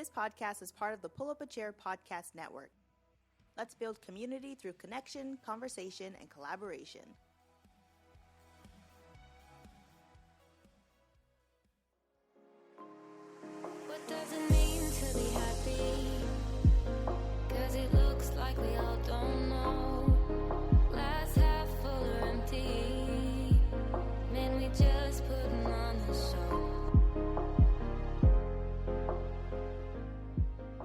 This podcast is part of the Pull Up a Chair podcast network. Let's build community through connection, conversation, and collaboration. What does it mean to be happy? 'Cause it looks like we all don't know. Glass half full or empty. Man, we just putting on a show.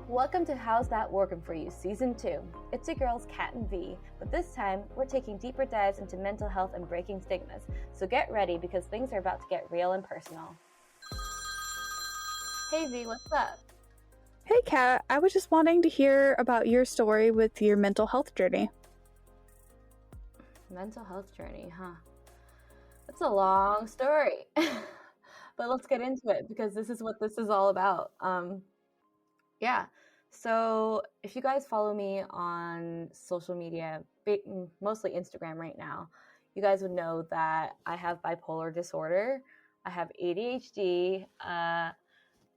Welcome to How's That Working For You Season 2. It's your girls Kat and V, but this time we're taking deeper dives into mental health and breaking stigmas. So get ready because things are about to get real and personal. Hey V, what's up? Hey Kat, I was just wanting to hear about your story with your mental health journey. Mental health journey, huh? That's a long story. But let's get into it because this is what this is all about. So if you guys follow me on social media, mostly Instagram right now, you guys would know that I have bipolar disorder. I have ADHD,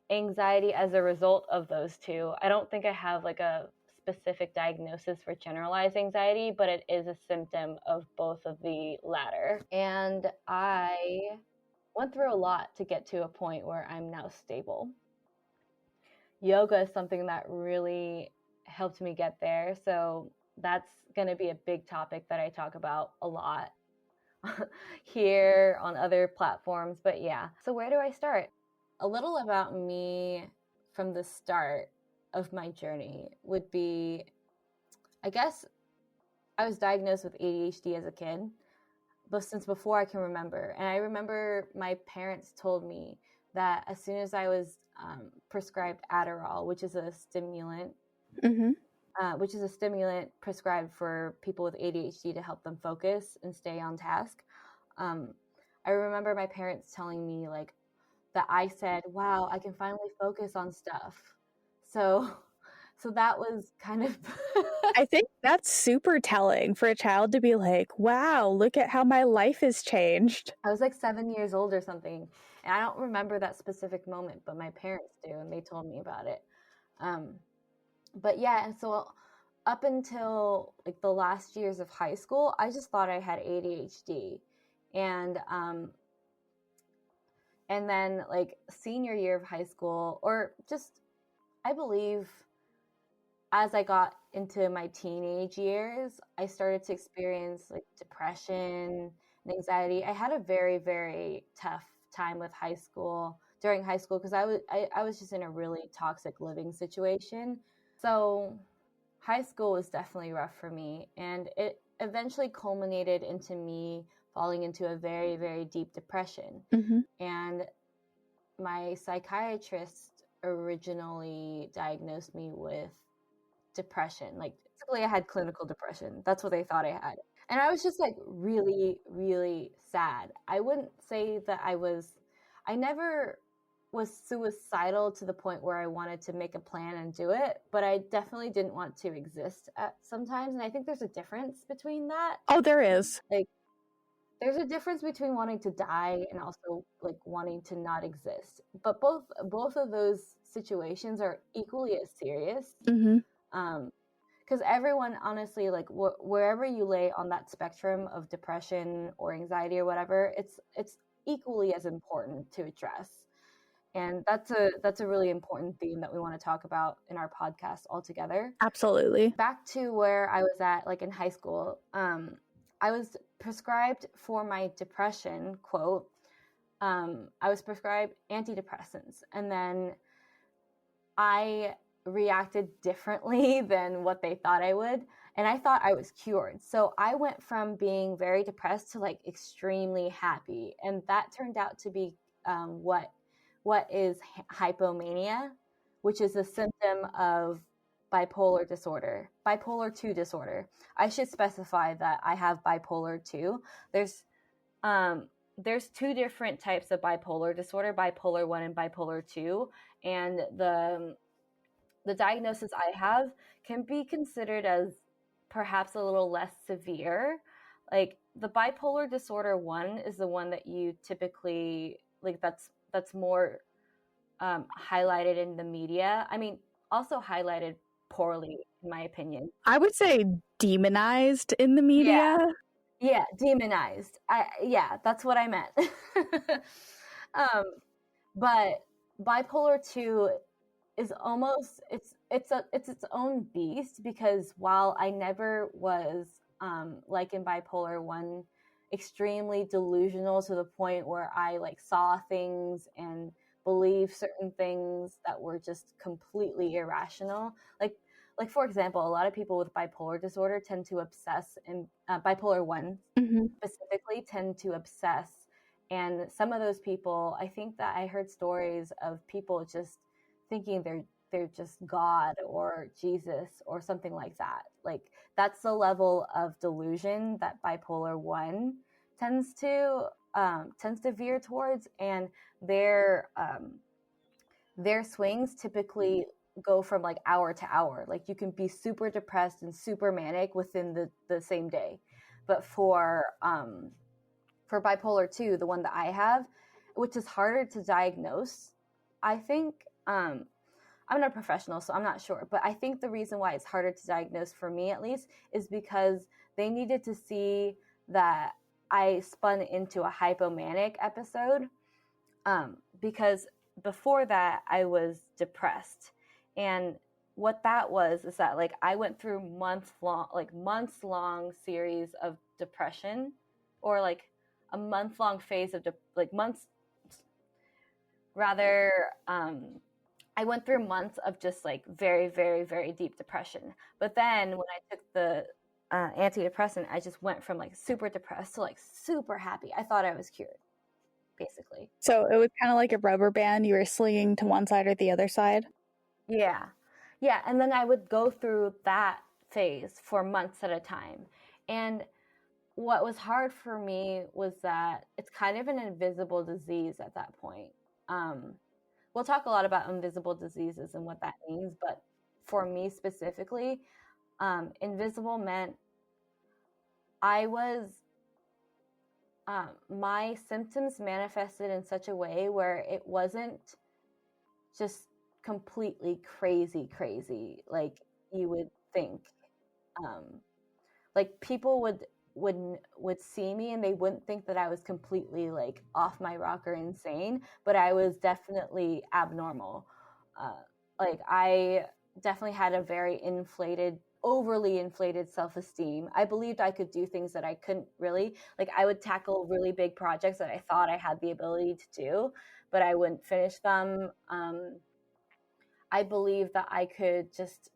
anxiety as a result of those two. I don't think I have like a specific diagnosis for generalized anxiety, but it is a symptom of both of the latter. And I went through a lot to get to a point where I'm now stable. Yoga is something that really helped me get there. So that's going to be a big topic that I talk about a lot here on other platforms. But yeah, so where do I start? A little about me from the start of my journey would be, I guess I was diagnosed with ADHD as a kid, but since before I can remember. And I remember my parents told me that as soon as I was prescribed Adderall, which is a stimulant, prescribed for people with ADHD to help them focus and stay on task. I remember my parents telling me like that I said, "Wow, I can finally focus on stuff." So that was kind of. I think that's super telling for a child to be like, "Wow, look at how my life has changed." I was like 7 years old or something. And I don't remember that specific moment, but my parents do, and they told me about it. But yeah, and so up until like the last years of high school, I just thought I had ADHD. And then like senior year of high school, or just, I believe as I got into my teenage years, I started to experience like depression and anxiety. I had a very, very tough time with during high school, because I was just in a really toxic living situation. So high school was definitely rough for me, and it eventually culminated into me falling into a very, very deep depression. And my psychiatrist originally diagnosed me with depression. Like, typically I had clinical depression. That's what they thought I had. And I was just like really, really sad. I wouldn't say that I never was suicidal to the point where I wanted to make a plan and do it, but I definitely didn't want to exist at sometimes. And I think there's a difference between that. Oh, there is. Like, there's a difference between wanting to die and also like wanting to not exist. But both of those situations are equally as serious. Because everyone, honestly, like wherever you lay on that spectrum of depression or anxiety or whatever, it's equally as important to address. And that's a really important theme that we want to talk about in our podcast altogether. Absolutely. Back to where I was at, like in high school, I was prescribed for my depression, quote, I was prescribed antidepressants, and then I reacted differently than what they thought I would, and I thought I was cured. So I went from being very depressed to like extremely happy, and that turned out to be what is hypomania, which is a symptom of bipolar disorder, bipolar 2 disorder. I should specify that I have bipolar 2. There's two different types of bipolar disorder, bipolar 1 and bipolar 2, and the diagnosis I have can be considered as perhaps a little less severe. Like the bipolar disorder 1 is the one that you typically, like that's more highlighted in the media. I mean, also highlighted poorly, in my opinion. I would say demonized in the media. Yeah, demonized. Yeah, that's what I meant. But bipolar 2 is almost it's its own beast, because while I never was like in bipolar 1 extremely delusional to the point where I like saw things and believed certain things that were just completely irrational, like for example, a lot of people with bipolar disorder tend to obsess, and bipolar 1 specifically tend to obsess. And some of those people, I think that I heard stories of people just thinking they're just God or Jesus or something like that. Like that's the level of delusion that bipolar 1 tends to veer towards, and their swings typically go from like hour to hour. Like you can be super depressed and super manic within the same day. But for bipolar 2, the one that I have, which is harder to diagnose, I think, I'm not a professional, so I'm not sure, but I think the reason why it's harder to diagnose, for me at least, is because they needed to see that I spun into a hypomanic episode, because before that I was depressed. And what that was is that like I went through months long series of depression, or like a month-long phase of I went through months of just like very, very, very deep depression. But then when I took the antidepressant, I just went from like super depressed to like super happy. I thought I was cured, basically. So it was kind of like a rubber band. You were slinging to one side or the other side. Yeah. And then I would go through that phase for months at a time. And what was hard for me was that it's kind of an invisible disease at that point. We'll talk a lot about invisible diseases and what that means, but for me specifically, invisible meant I was, my symptoms manifested in such a way where it wasn't just completely crazy like you would think. Like people would see me and they wouldn't think that I was completely like off my rocker insane, but I was definitely abnormal. Like I definitely had a very overly inflated self-esteem. I believed I could do things that I couldn't really. Like I would tackle really big projects that I thought I had the ability to do, but I wouldn't finish them. I believed that I could just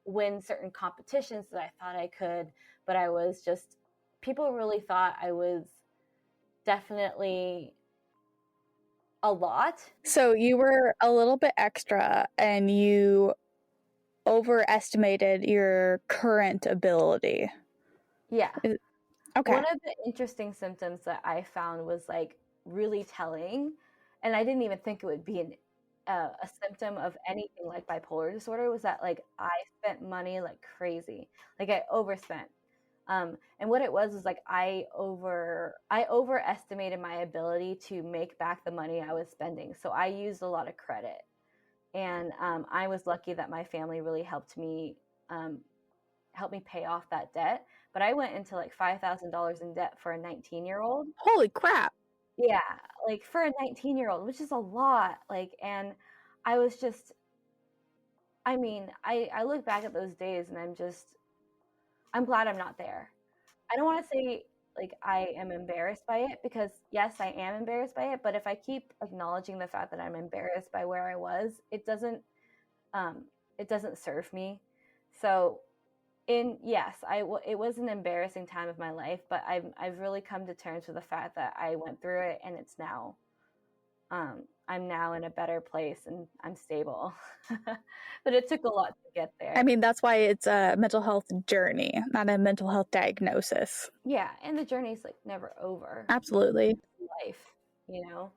win certain competitions that I thought I could, but I was just, people really thought I was definitely a lot. So you were a little bit extra and you overestimated your current ability. Yeah. Okay. One of the interesting symptoms that I found was like really telling, and I didn't even think it would be a symptom of anything like bipolar disorder, was that like I spent money like crazy. Like I overspent. And what it was like I overestimated my ability to make back the money I was spending. So I used a lot of credit. And I was lucky that my family really helped me pay off that debt. But I went into like $5,000 in debt for a 19-year-old. Holy crap. Yeah, like for a 19-year-old, which is a lot. Like, and I was just, I mean, I look back at those days and I'm glad I'm not there. I don't want to say like I am embarrassed by it, because yes, I am embarrassed by it. But if I keep acknowledging the fact that I'm embarrassed by where I was, it doesn't serve me. So it was an embarrassing time of my life, but I've really come to terms with the fact that I went through it, and it's now, I'm now in a better place and I'm stable. But it took a lot to get there. I mean, that's why it's a mental health journey, not a mental health diagnosis. Yeah, and the journey's like never over. Absolutely. Life, you know?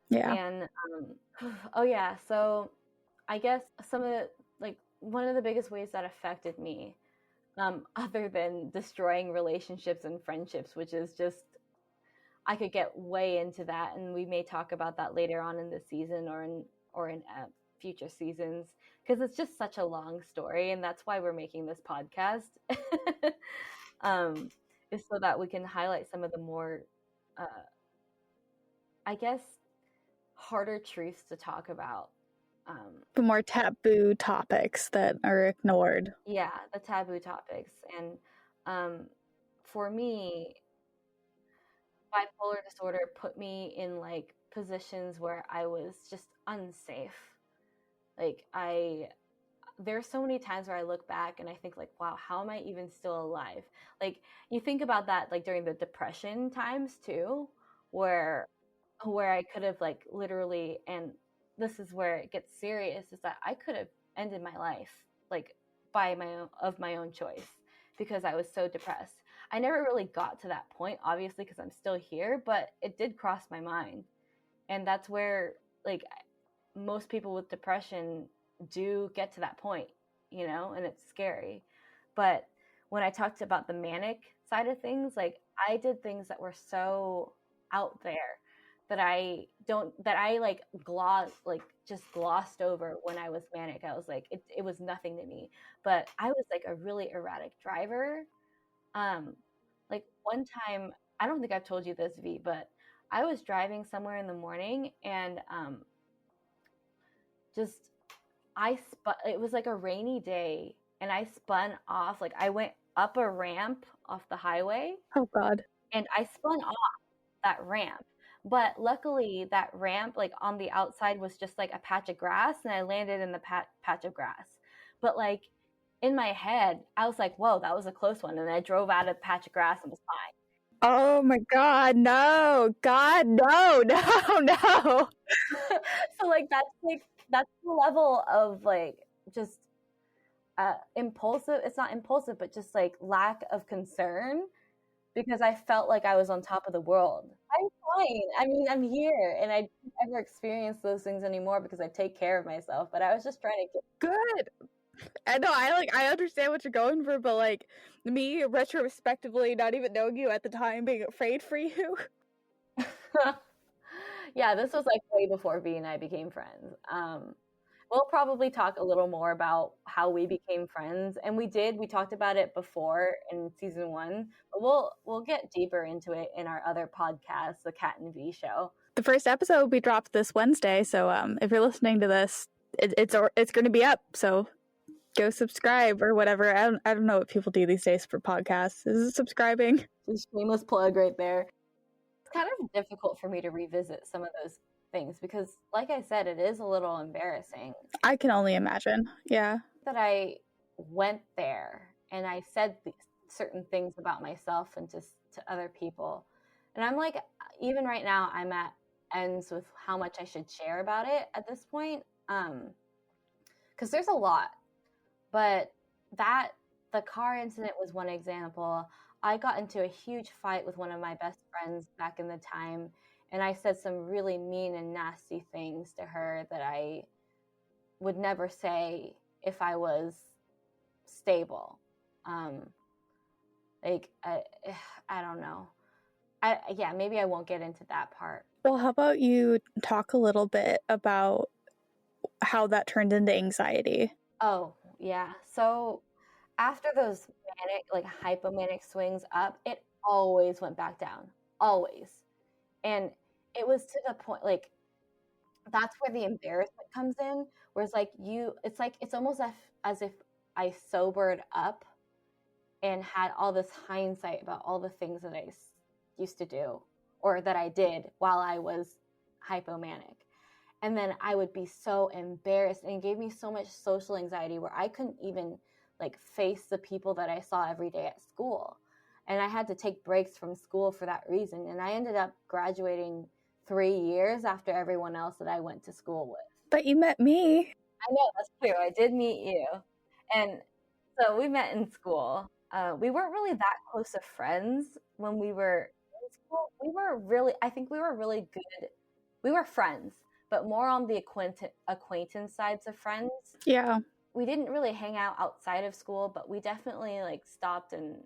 Yeah. And oh yeah, so I guess one of the biggest ways that affected me, other than destroying relationships and friendships, which is just, I could get way into that, and we may talk about that later on in the season or in or in future seasons, because it's just such a long story, and that's why we're making this podcast. Is so that we can highlight some of the more, I guess, harder truths to talk about. The more taboo topics that are ignored. Yeah, the taboo topics. And for me, bipolar disorder put me in like positions where I was just unsafe. Like there's so many times where I look back and I think like, wow, how am I even still alive? Like you think about that like during the depression times too, where I could have like literally, and this is where it gets serious, is that I could have ended my life like by my own choice because I was so depressed. I never really got to that point, obviously, because I'm still here, but it did cross my mind. And that's where like most people with depression do get to that point, you know, and it's scary. But when I talked about the manic side of things, like I did things that were so out there that I like glossed over when I was manic. I was like, it was nothing to me. But I was like a really erratic driver. Like one time, I don't think I've told you this, V, but I was driving somewhere in the morning and it was like a rainy day and I spun off, like I went up a ramp off the highway. Oh God. And I spun off that ramp. But luckily that ramp, like on the outside, was just like a patch of grass and I landed in the patch of grass. But like in my head, I was like, whoa, that was a close one. And I drove out of the patch of grass and was fine. Oh my God, no. God, no, no, no. So like that's the level of like just impulsive. It's not impulsive, but just like lack of concern, because I felt like I was on top of the world. I'm fine. I mean, I'm here, and I don't ever experience those things anymore because I take care of myself. But I was just trying to get Good. I know, I understand what you're going for, but like me retrospectively not even knowing you at the time, being afraid for you. Yeah, this was like way before V and I became friends. We'll probably talk a little more about how we became friends, and we talked about it before in season 1, but we'll get deeper into it in our other podcast, the Cat and V Show. The first episode will be dropped this Wednesday, so if you're listening to this, it's going to be up, so go subscribe or whatever. I don't know what people do these days for podcasts. Is it subscribing? Just shameless plug right there. It's kind of difficult for me to revisit some of those things because, like I said, it is a little embarrassing. I can only imagine. Yeah. That I went there and I said certain things about myself and just to other people. And I'm like, even right now, I'm at ends with how much I should share about it at this point. Because there's a lot. But the car incident was one example. I got into a huge fight with one of my best friends back in the time, and I said some really mean and nasty things to her that I would never say if I was stable. Like, I don't know. Yeah, maybe I won't get into that part. Well, how about you talk a little bit about how that turned into anxiety? Oh, yeah. So after those manic, like hypomanic swings up, it always went back down. Always. And it was to the point, like, that's where the embarrassment comes in, where it's almost as if I sobered up and had all this hindsight about all the things that I used to do or that I did while I was hypomanic. And then I would be so embarrassed, and it gave me so much social anxiety where I couldn't even like face the people that I saw every day at school. And I had to take breaks from school for that reason. And I ended up graduating 3 years after everyone else that I went to school with. But you met me. I know, that's true. I did meet you. And so we met in school. We weren't really that close of friends when we were in school. I think we were really good. We were friends, but more on the acquaintance sides of friends. Yeah. We didn't really hang out outside of school, but we definitely like stopped and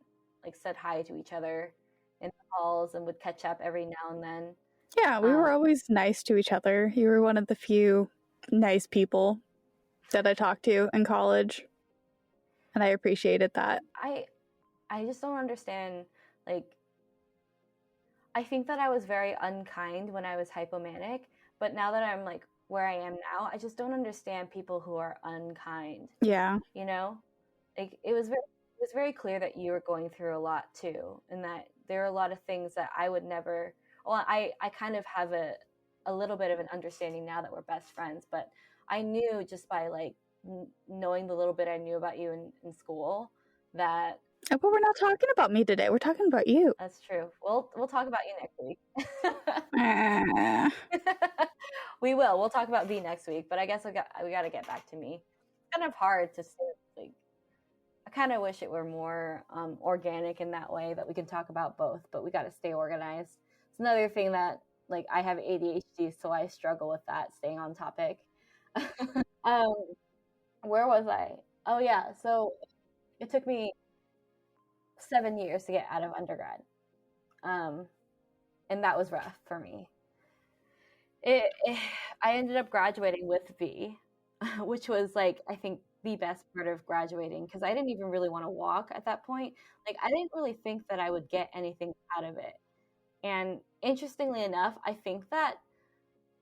like said hi to each other in the halls and would catch up every now and then. Yeah, we were always nice to each other. You were one of the few nice people that I talked to in college, and I appreciated that. I just don't understand, like, I think that I was very unkind when I was hypomanic, but now that I'm like where I am now, I just don't understand people who are unkind. Yeah. You know, like it was very clear that you were going through a lot too, and that there are a lot of things that I would never. Well, I kind of have a little bit of an understanding now that we're best friends, but I knew just by like knowing the little bit I knew about you in school that. But we're not talking about me today. We're talking about you. That's true. We'll talk about you next week. We will. We'll talk about V next week. But I guess we got to get back to me. It's kind of hard to say. Like, I kind of wish it were more organic in that way that we can talk about both. But we got to stay organized. It's another thing that like I have ADHD, so I struggle with that, staying on topic. Where was I? Oh yeah. So it took me 7 years to get out of undergrad, and that was rough for me. I ended up graduating with V, which was like I think the best part of graduating, because I didn't even really want to walk at that point. Like I didn't really think that I would get anything out of it. And interestingly enough, I think that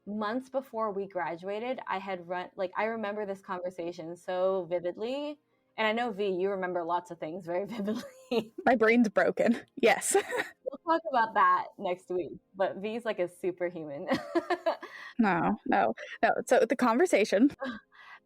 months before we graduated, I had run, like I remember this conversation so vividly. And I know, V, you remember lots of things very vividly. My brain's broken. Yes. We'll talk about that next week. But V's like a superhuman. No. So the conversation.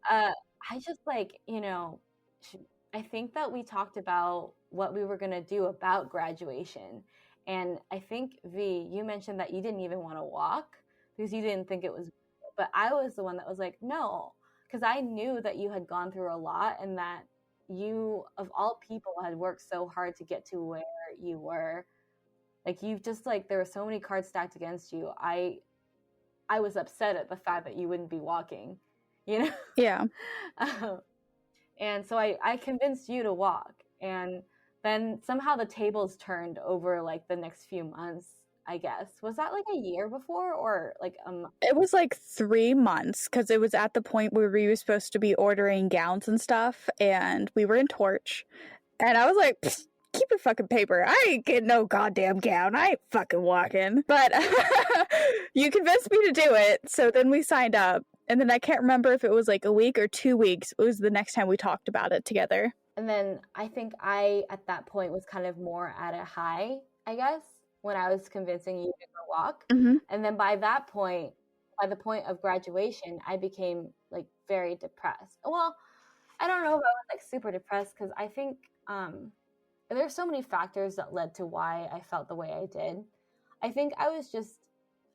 I just like, I think that we talked about what we were going to do about graduation. And I think, V, you mentioned that you didn't even want to walk because you didn't think it was. But I was the one that was like, no, because I knew that you had gone through a lot and that you, of all people, had worked so hard to get to where you were. Like you've just like, there were so many cards stacked against you. I was upset at the fact that you wouldn't be walking, Yeah. And so I convinced you to walk, and then somehow the tables turned over like the next few months, I guess. Was that like a year before or like It was like 3 months because it was at the point where we were supposed to be ordering gowns and stuff, and we were in Torch, and I was like, keep your fucking paper. I ain't getting no goddamn gown. I ain't fucking walking. But you convinced me to do it, so then we signed up, and then I can't remember if it was like a week or 2 weeks. It was the next time we talked about it together. And then I think I, at that point, was kind of more at a high, I guess, when I was convincing you to go walk. Mm-hmm. And then by that point, by the point of graduation, I became like very depressed. Well, I don't know if I was like super depressed because I think there's so many factors that led to why I felt the way I did. I think I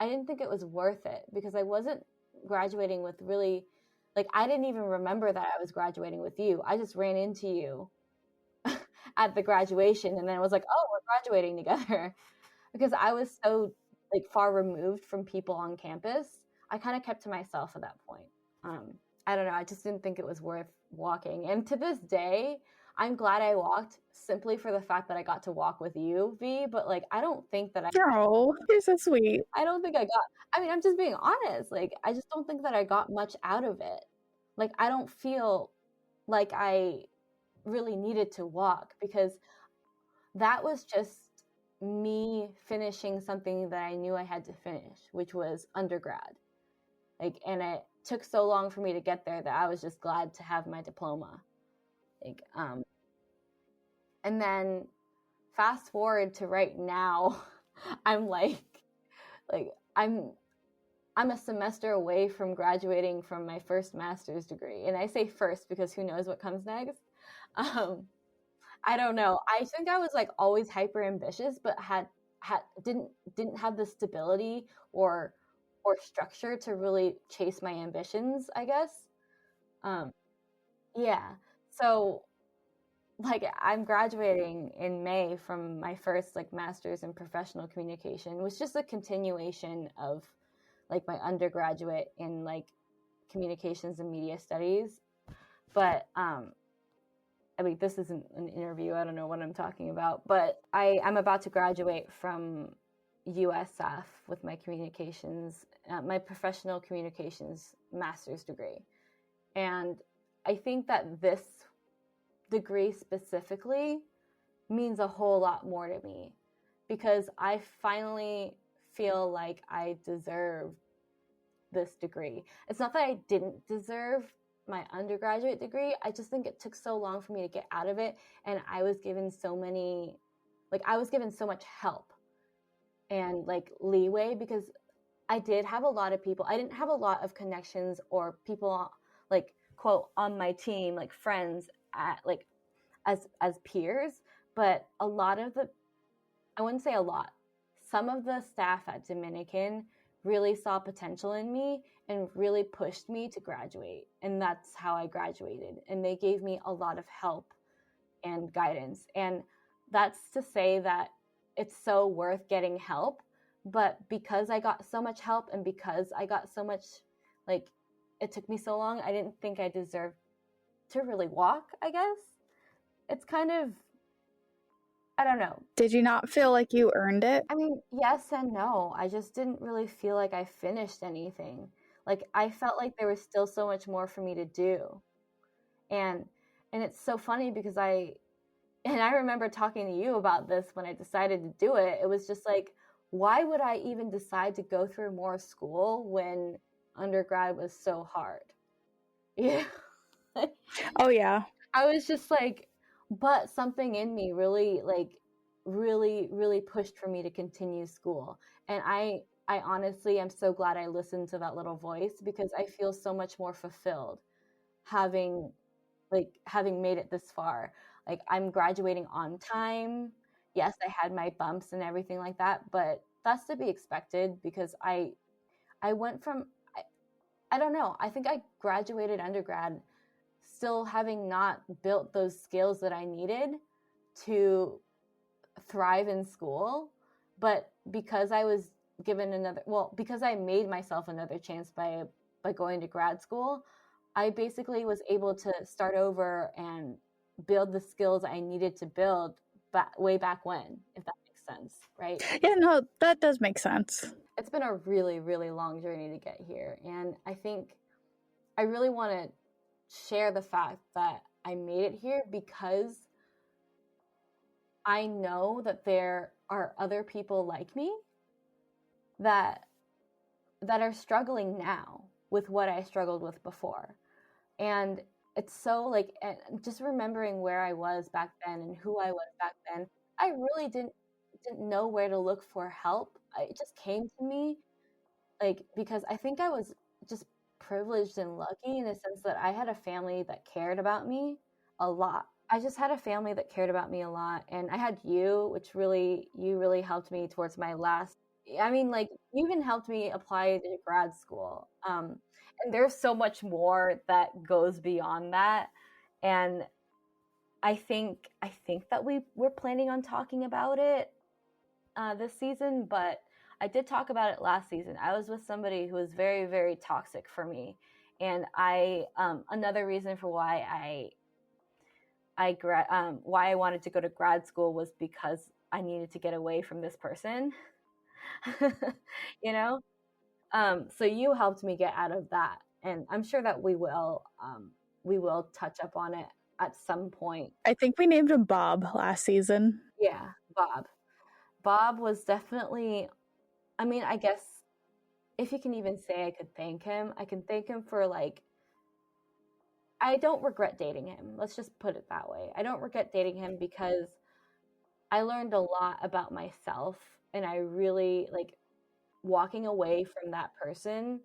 didn't think it was worth it because I wasn't graduating with really, like, I didn't even remember that I was graduating with you. I just ran into you at the graduation and then I was like, oh, we're graduating together. Because I was so like far removed from people on campus, I kind of kept to myself at that point. I don't know. I just didn't think it was worth walking. And to this day, I'm glad I walked simply for the fact that I got to walk with you, V. But like, I don't think that Oh, you're so sweet. I don't think I'm just being honest. Like, I just don't think that I got much out of it. Like, I don't feel like I really needed to walk because that was just me finishing something that I knew I had to finish, which was undergrad. Like, and it took so long for me to get there that I was just glad to have my diploma. Like, and then fast forward to right now, I'm like I'm a semester away from graduating from my first master's degree. And I say first because who knows what comes next. I don't know. I think I was like always hyper ambitious, but didn't have the stability or structure to really chase my ambitions, I guess. Yeah. So like I'm graduating in May from my first like master's in professional communication, which is just a continuation of like my undergraduate in like communications and media studies. But I mean, this isn't an interview. I don't know what I'm talking about, but I'm about to graduate from USF with my communications, my professional communications master's degree. And I think that this degree specifically means a whole lot more to me, because I finally feel like I deserve this degree. It's not that I didn't deserve my undergraduate degree. I just think it took so long for me to get out of it. And I was given so much help and like leeway, because I did have a lot of people. I didn't have a lot of connections or people like quote on my team, like friends at like as peers, but a lot of the, I wouldn't say a lot, some of the staff at Dominican really saw potential in me and really pushed me to graduate. And that's how I graduated. And they gave me a lot of help and guidance. And that's to say that it's so worth getting help. But because I got so much help and because I got so much, like, it took me so long, I didn't think I deserved to really walk, I guess. It's kind of, I don't know. Did you not feel like you earned it? I mean, yes and no. I just didn't really feel like I finished anything. Like, I felt like there was still so much more for me to do. And it's so funny because I remember talking to you about this when I decided to do it. It was just like, why would I even decide to go through more school when undergrad was so hard? Yeah. Oh, yeah. I was just like, but something in me really pushed for me to continue school. And I honestly am so glad I listened to that little voice, because I feel so much more fulfilled having made it this far. Like, I'm graduating on time. Yes, I had my bumps and everything like that, but that's to be expected, because I went from, I don't know, I think I graduated undergrad still having not built those skills that I needed to thrive in school. But because I was given because I made myself another chance by going to grad school, I basically was able to start over and build the skills I needed to build way back when, if that makes sense, right? Yeah, no, that does make sense. It's been a really, really long journey to get here. And I think I really want to share the fact that I made it here, because I know that there are other people like me that are struggling now with what I struggled with before. And it's so like, and just remembering where I was back then and who I was back then, I really didn't know where to look for help. It just came to me, like, because I think I was just privileged and lucky in the sense that I had a family that cared about me a lot. I just had a family that cared about me a lot. And I had you, which you really helped me towards my last, I mean, like, you even helped me apply to grad school. And there's so much more that goes beyond that. And I think that we're planning on talking about it this season, but I did talk about it last season. I was with somebody who was very, very toxic for me. And another reason for why why I wanted to go to grad school was because I needed to get away from this person. You know? So you helped me get out of that. And I'm sure that we will touch up on it at some point. I think we named him Bob last season. Yeah, Bob. Bob was definitely, I mean, I guess if you can even say I could thank him, I can thank him for, like, I don't regret dating him. Let's just put it that way. I don't regret dating him because I learned a lot about myself, and I really, like, walking away from that person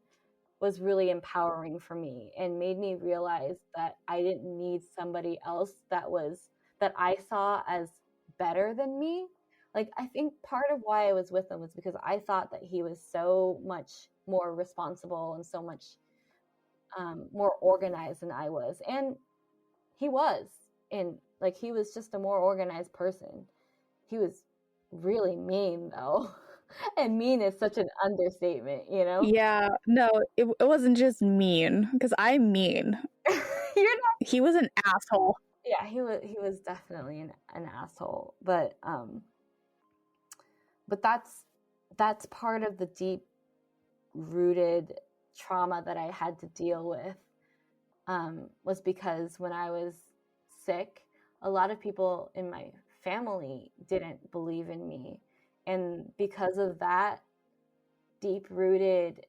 was really empowering for me and made me realize that I didn't need somebody else that I saw as better than me. Like, I think part of why I was with him was because I thought that he was so much more responsible and so much more organized than I was. And he was. And, like, he was just a more organized person. He was really mean, though. And mean is such an understatement, you know? Yeah, no, it wasn't just mean, because I'm mean. You're not. He was an asshole. Yeah, he was definitely an asshole. But that's that's part of the deep rooted trauma that I had to deal with, was because when I was sick, a lot of people in my family didn't believe in me. And because of that deep rooted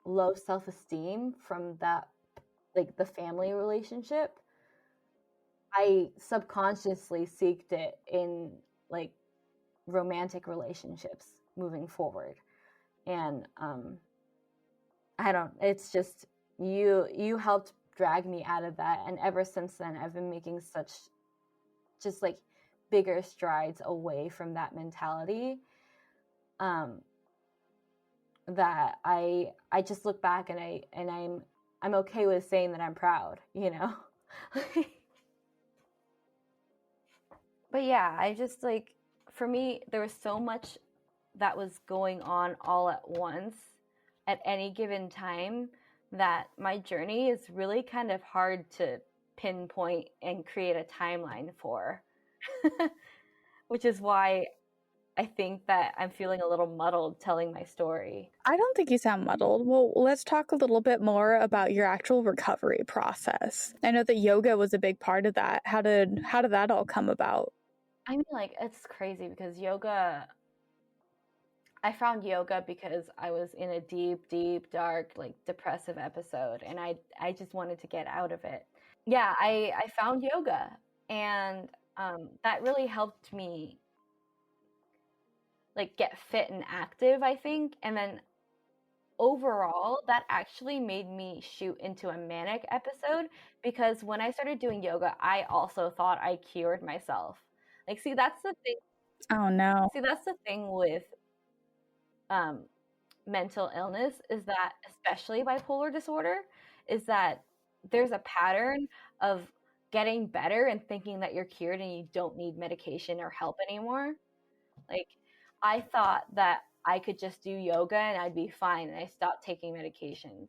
low self-esteem from that, like the family relationship, I subconsciously seeked it in like romantic relationships moving forward. And it's just you helped drag me out of that, and ever since then I've been making such just like bigger strides away from that mentality, that I just look back and I'm okay with saying that I'm proud, you know. But yeah, I just like, for me, there was so much that was going on all at once at any given time that my journey is really kind of hard to pinpoint and create a timeline for. Which is why I think that I'm feeling a little muddled telling my story. I don't think you sound muddled. Well, let's talk a little bit more about your actual recovery process. I know that yoga was a big part of that. How did that all come about? I mean, like, it's crazy because I found yoga because I was in a deep, deep, dark, like depressive episode, and I just wanted to get out of it. Yeah, I found yoga, and that really helped me like get fit and active, I think. And then overall, that actually made me shoot into a manic episode, because when I started doing yoga, I also thought I cured myself. Like, see, that's the thing. Oh no. See, that's the thing with mental illness, is that, especially bipolar disorder, is that there's a pattern of getting better and thinking that you're cured and you don't need medication or help anymore. Like, I thought that I could just do yoga and I'd be fine, and I stopped taking medications.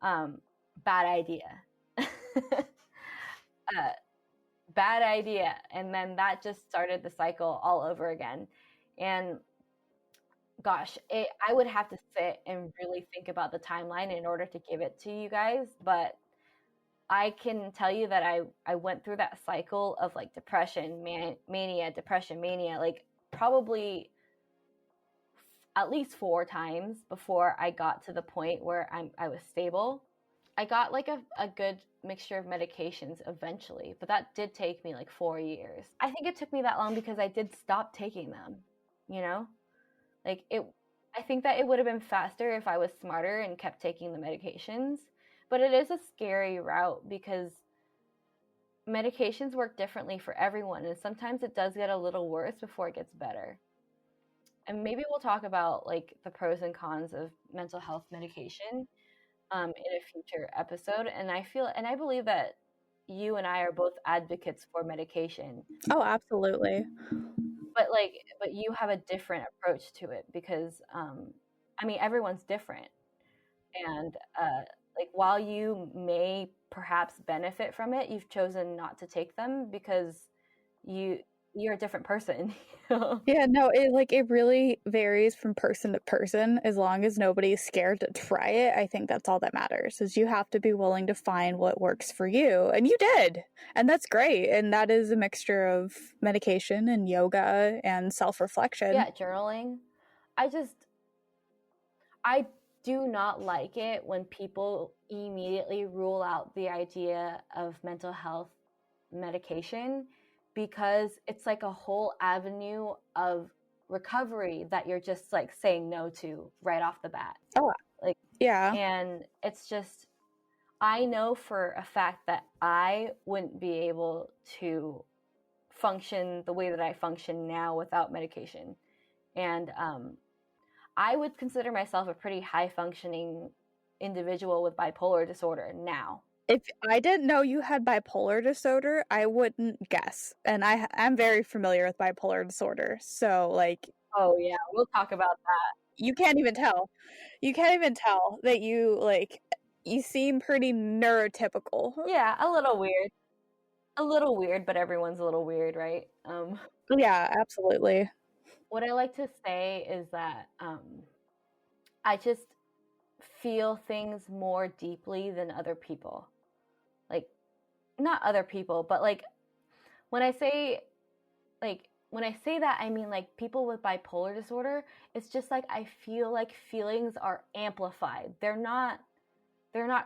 Bad idea. Bad idea. And then that just started the cycle all over again. And gosh, I would have to sit and really think about the timeline in order to give it to you guys. But I can tell you that I went through that cycle of like depression, mania, depression, mania, like probably at least 4 times before I got to the point where I was stable. I got like a good mixture of medications eventually, but that did take me like 4 years. I think it took me that long because I did stop taking them, you know? Like, I think that it would have been faster if I was smarter and kept taking the medications, but it is a scary route because medications work differently for everyone, and sometimes it does get a little worse before it gets better. And maybe we'll talk about like the pros and cons of mental health medication in a future episode. And I believe that you and I are both advocates for medication. Oh, absolutely. But you have a different approach to it because, I mean, everyone's different. And like, while you may perhaps benefit from it, you've chosen not to take them because you're a different person. Yeah, no, it really varies from person to person. As long as nobody's scared to try it, I think that's all that matters. Is you have to be willing to find what works for you, and you did, and that's great. And that is a mixture of medication and yoga and self-reflection. Yeah, journaling. I do not like it when people immediately rule out the idea of mental health medication, because it's like a whole avenue of recovery that you're just like saying no to right off the bat. Oh, like, yeah. And it's just, I know for a fact that I wouldn't be able to function the way that I function now without medication. And I would consider myself a pretty high functioning individual with bipolar disorder now. If I didn't know you had bipolar disorder, I wouldn't guess. And I'm very familiar with bipolar disorder. So, like... Oh, yeah. We'll talk about that. You can't even tell. You can't even tell that you seem pretty neurotypical. Yeah, a little weird. A little weird, but everyone's a little weird, right? Yeah, absolutely. what I like to say is that I just feel things more deeply than other people. Like, not other people, but like when I say that, I mean like people with bipolar disorder. It's just like I feel like feelings are amplified. They're not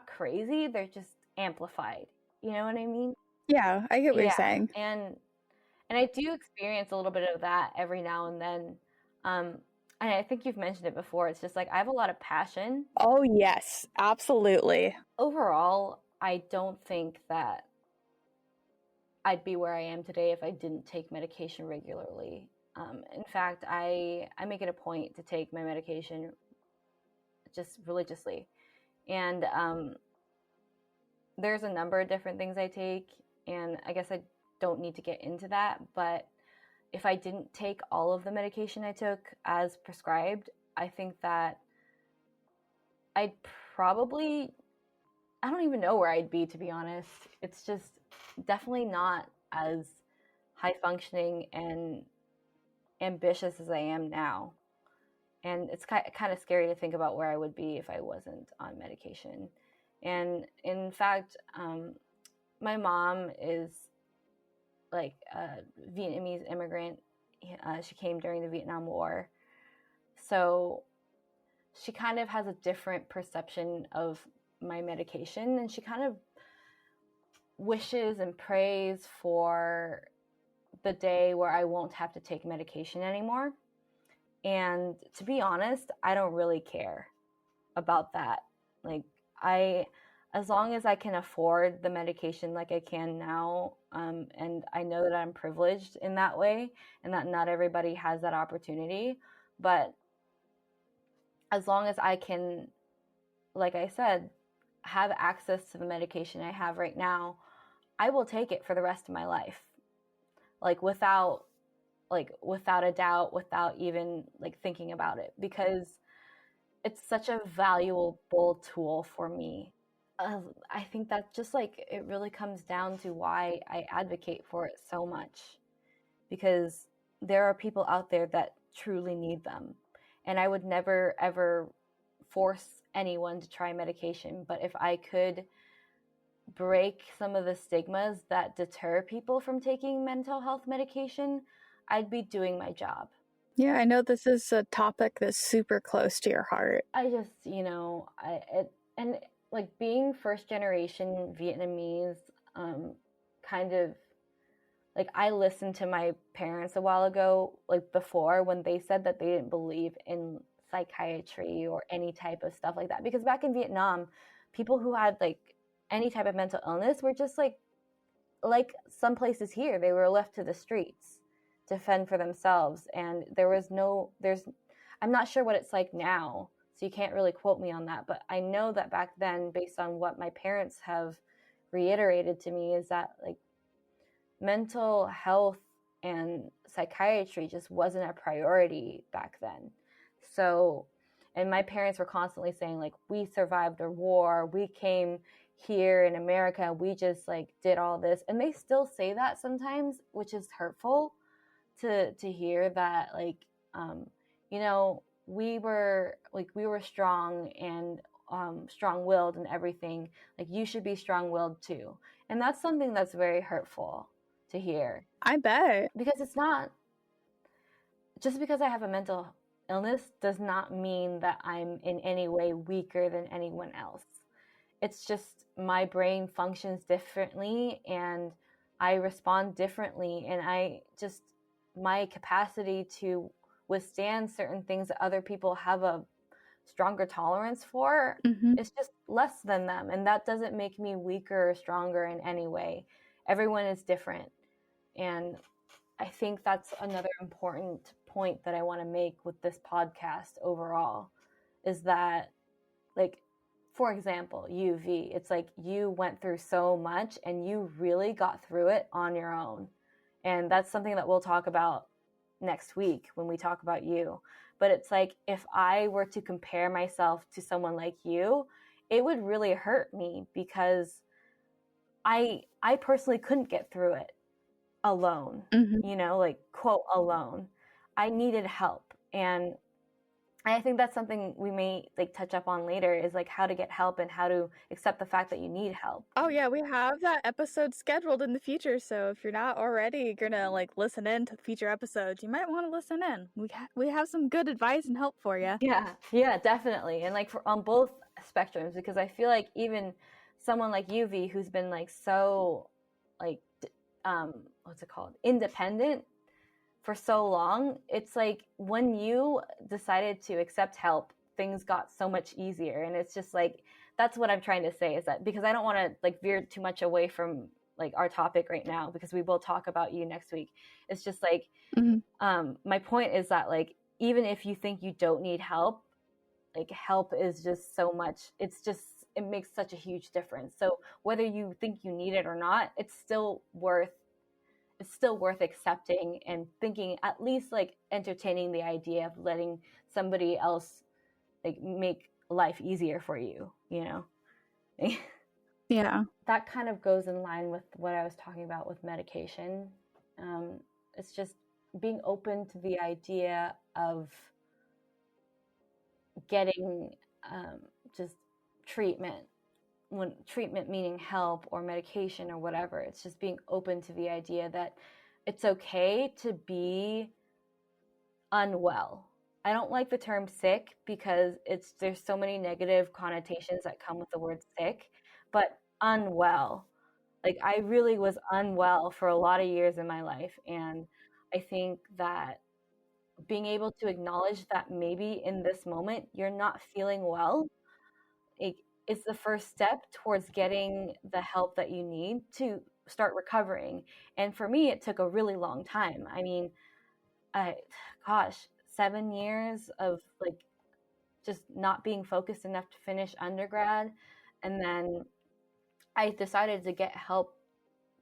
crazy, they're just amplified. You know what I mean? Yeah, I get what you're Yeah. saying. And I do experience a little bit of that every now and then. And I think you've mentioned it before. It's just like I have a lot of passion. Oh, yes, absolutely. Overall, I don't think that I'd be where I am today if I didn't take medication regularly. In fact, I make it a point to take my medication just religiously. And there's a number of different things I take, and I guess I don't need to get into that, but if I didn't take all of the medication I took as prescribed, I think that I'd probably, I don't even know where I'd be, to be honest. It's just definitely not as high functioning and ambitious as I am now. And it's kind of scary to think about where I would be if I wasn't on medication. And in fact, my mom is like a Vietnamese immigrant. She came during the Vietnam War. So she kind of has a different perception of my medication, and she kind of wishes and prays for the day where I won't have to take medication anymore. And to be honest, I don't really care about that. Like, as long as I can afford the medication like I can now, and I know that I'm privileged in that way and that not everybody has that opportunity, but as long as I can, like I said, have access to the medication I have right now, I will take it for the rest of my life. Without a doubt, without even thinking about it, because it's such a valuable tool for me. I think that just it really comes down to why I advocate for it so much, because there are people out there that truly need them, and I would never ever force anyone to try medication. But if I could break some of the stigmas that deter people from taking mental health medication, I'd be doing my job. Yeah, I know this is a topic that's super close to your heart. I just, being first generation Vietnamese, kind of I listened to my parents a while ago, before, when they said that they didn't believe in psychiatry or any type of stuff like that, because back in Vietnam, people who had any type of mental illness were just like some places here, they were left to the streets to fend for themselves, and I'm not sure what it's like now, so you can't really quote me on that, but I know that back then, based on what my parents have reiterated to me, is that mental health and psychiatry just wasn't a priority back then. So, and my parents were constantly saying we survived a war, we came here in America, we just did all this, and they still say that sometimes, which is hurtful to hear that we were strong and strong-willed and everything, you should be strong-willed too. And that's something that's very hurtful to hear. I bet. Because it's not just because I have a mental illness does not mean that I'm in any way weaker than anyone else. It's just my brain functions differently and I respond differently, and my capacity to withstand certain things that other people have a stronger tolerance for is just less than them, and that doesn't make me weaker or stronger in any way. Everyone is different, and I think that's another important point that I want to make with this podcast overall, is that for example, V, it's you went through so much and you really got through it on your own. And that's something that we'll talk about next week when we talk about you. But it's if I were to compare myself to someone like you, it would really hurt me, because I personally couldn't get through it alone, quote, alone. I needed help. And I think that's something we may like touch up on later, is like how to get help and how to accept the fact that you need help. Oh yeah, we have that episode scheduled in the future, so if you're not already gonna like listen in to the future episodes, you might want to listen in. We have some good advice and help for you. Yeah, definitely. And like on both spectrums, because I feel like even someone like UV, who's been like so like what's it called, independent for so long, it's like when you decided to accept help, things got so much easier. And it's just like, that's what I'm trying to say, is that, because I don't want to like veer too much away from like our topic right now, because we will talk about you next week. It's just like, my point is that like, even if you think you don't need help, like help is just so much, it makes such a huge difference. So whether you think you need it or not, it's still worth accepting and thinking, at least like entertaining the idea of letting somebody else like make life easier for you, you know? Yeah. That kind of goes in line with what I was talking about with medication. It's just being open to the idea of getting just treatment, when treatment meaning help or medication or whatever. It's just being open to the idea that it's okay to be unwell. I don't like the term sick because there's so many negative connotations that come with the word sick, but unwell. Like I really was unwell for a lot of years in my life, and I think that being able to acknowledge that maybe in this moment you're not feeling well, it's the first step towards getting the help that you need to start recovering. And for me, it took a really long time. I mean, 7 years of like just not being focused enough to finish undergrad. And then I decided to get help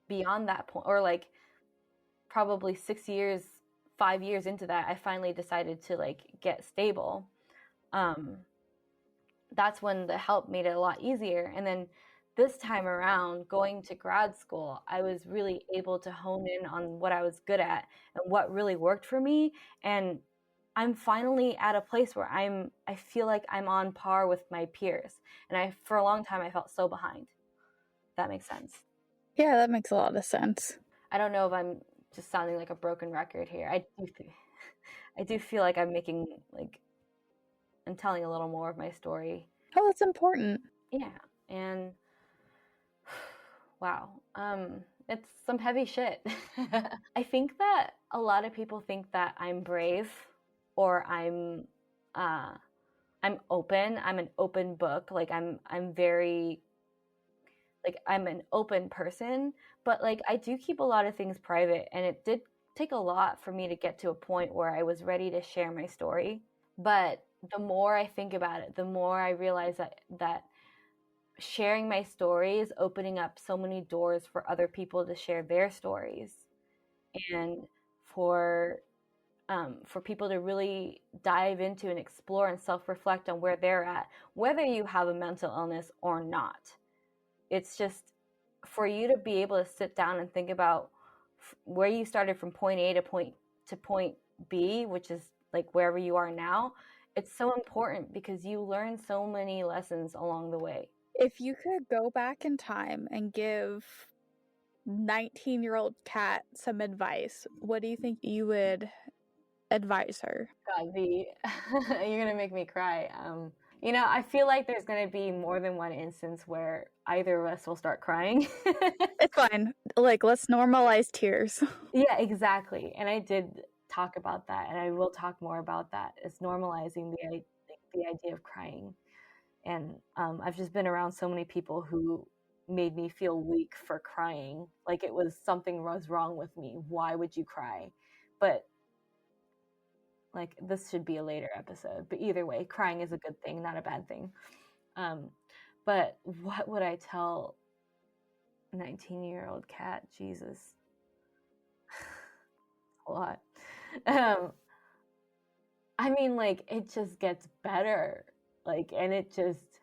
beyond that point, or like probably 5 years into that, I finally decided to like get stable. That's when the help made it a lot easier. And then this time around, going to grad school, I was really able to hone in on what I was good at and what really worked for me. And I'm finally at a place where I feel like I'm on par with my peers. And for a long time, I felt so behind. That makes sense. Yeah, that makes a lot of sense. I don't know if I'm just sounding like a broken record here. I do feel like I'm telling a little more of my story. Oh, that's important. Yeah. And wow. It's some heavy shit. I think that a lot of people think that I'm brave, or I'm open. I'm an open book. Like I'm very, like I'm an open person, but like I do keep a lot of things private, and it did take a lot for me to get to a point where I was ready to share my story. But the more I think about it, the more I realize that sharing my story is opening up so many doors for other people to share their stories, and for people to really dive into and explore and self-reflect on where they're at, whether you have a mental illness or not. It's just for you to be able to sit down and think about where you started from point A to point B, which is like wherever you are now. It's so important because you learn so many lessons along the way. If you could go back in time and give 19-year-old Kat some advice, what do you think you would advise her? God, you're gonna make me cry. I feel like there's gonna be more than one instance where either of us will start crying. It's fine. Like, let's normalize tears. Yeah, exactly. And I did talk about that, and I will talk more about that. It's normalizing the idea of crying. And I've just been around so many people who made me feel weak for crying, like it was something was wrong with me. Why would you cry? But like, this should be a later episode. But either way, crying is a good thing, not a bad thing. But what would I tell 19-year-old Kat? Jesus, a lot. I mean, like, it just gets better. Like, and it just,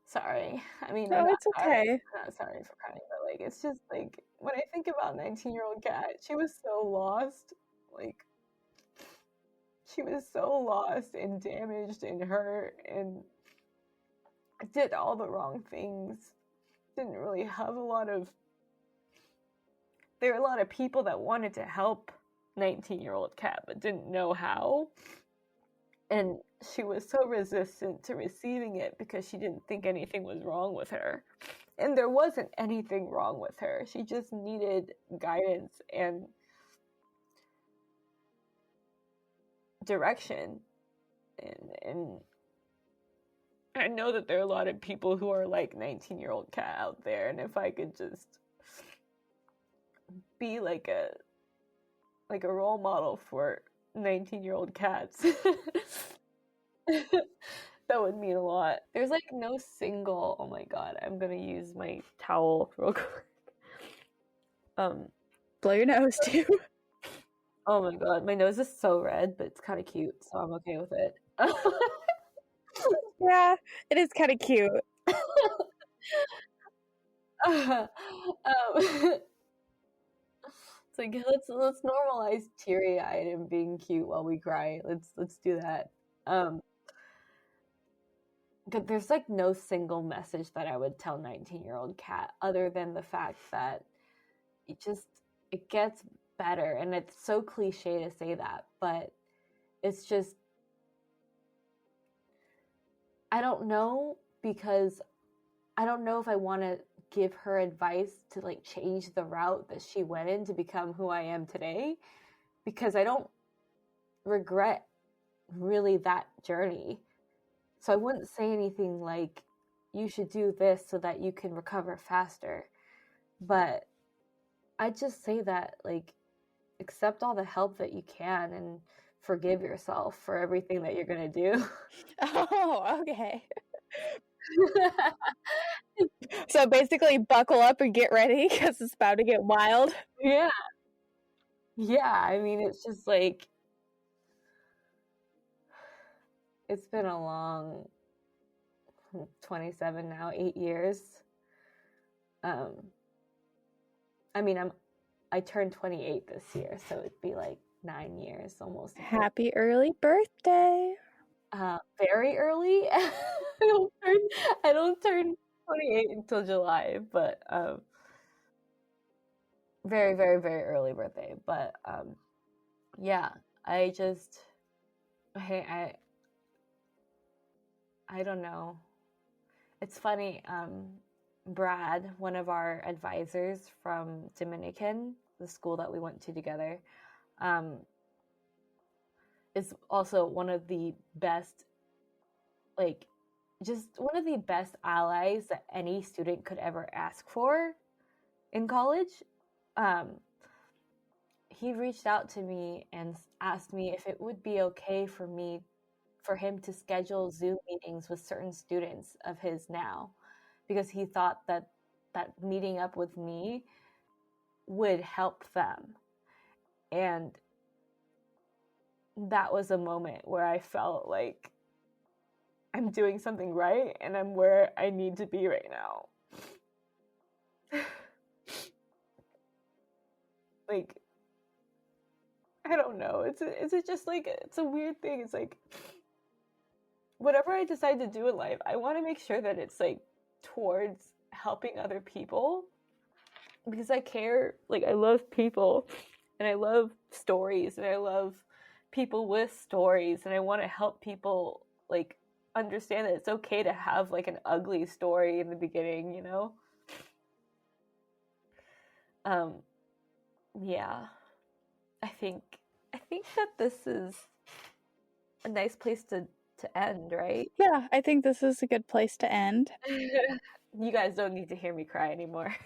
sorry. I mean, No, it's okay. I'm not sorry for crying, but like, it's just like, when I think about 19-year-old Kat, she was so lost. Like, she was so lost and damaged and hurt and did all the wrong things. Didn't really have there were a lot of people that wanted to help 19-year-old Kat but didn't know how. And she was so resistant to receiving it because she didn't think anything was wrong with her. And there wasn't anything wrong with her. She just needed guidance and direction. And I know that there are a lot of people who are like 19-year-old Kat out there, and if I could just be like a role model for 19-year-old cats, that would mean a lot. There's like no single, oh my god, I'm gonna use my towel real quick. Blow your nose too. Oh my god, my nose is so red, but it's kind of cute, so I'm okay with it. Yeah, it is kind of cute. It's like let's normalize teary-eyed and being cute while we cry. Let's do that. There's like no single message that I would tell 19-year-old Kat other than the fact that it gets better, and it's so cliche to say that, but it's just, I don't know, because I don't know if I want to give her advice to like change the route that she went in to become who I am today, because I don't regret really that journey. So I wouldn't say anything like, you should do this so that you can recover faster. But I just say that, like, accept all the help that you can and forgive yourself for everything that you're going to do. Oh, okay. So basically buckle up and get ready because it's about to get wild. Yeah. I mean, it's just like, it's been a long 27 now, 8 years. I mean, I turned 28 this year, so it'd be like 9 years almost. Happy early birthday. Very early. I don't turn 28 until July, but very, very, very early birthday. But yeah, I don't know. It's funny, Brad, one of our advisors from Dominican, the school that we went to together, is also one of the best, like, just one of the best allies that any student could ever ask for in college. He reached out to me and asked me if it would be okay for him to schedule Zoom meetings with certain students of his now, because he thought that meeting up with me would help them. And that was a moment where I felt like I'm doing something right and I'm where I need to be right now. Like, I don't know. It's just like, it's a weird thing. It's like, whatever I decide to do in life, I want to make sure that it's like towards helping other people, because I care. Like, I love people and I love stories and I love people with stories, and I want to help people like understand that it's okay to have like an ugly story in the beginning, you know? Yeah. I think that this is a nice place to end, right? Yeah, I think this is a good place to end. You guys don't need to hear me cry anymore.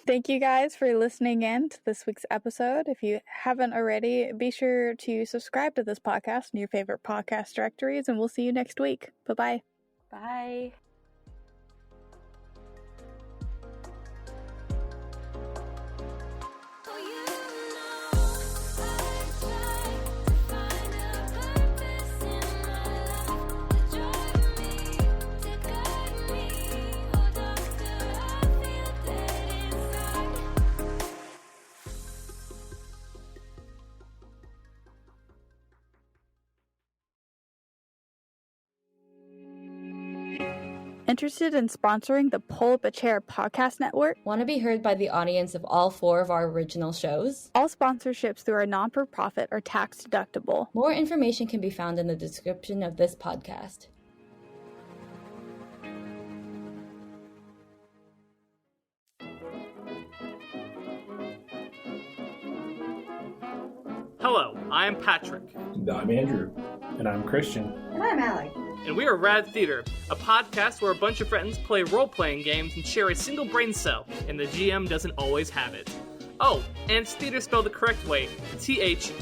Thank you guys for listening in to this week's episode. If you haven't already, be sure to subscribe to this podcast in your favorite podcast directories, and we'll see you next week. Bye-bye. Bye. Interested in sponsoring the Pull Up a Chair podcast network? Want to be heard by the audience of all 4 of our original shows? All sponsorships through our non-for-profit are tax deductible. More information can be found in the description of this podcast. Hello, I am Patrick. And I'm Andrew. And I'm Christian. And I'm Alec. And we are Rad Theater, a podcast where a bunch of friends play role-playing games and share a single brain cell, and the GM doesn't always have it. Oh, and it's theater spelled the correct way, Theatre.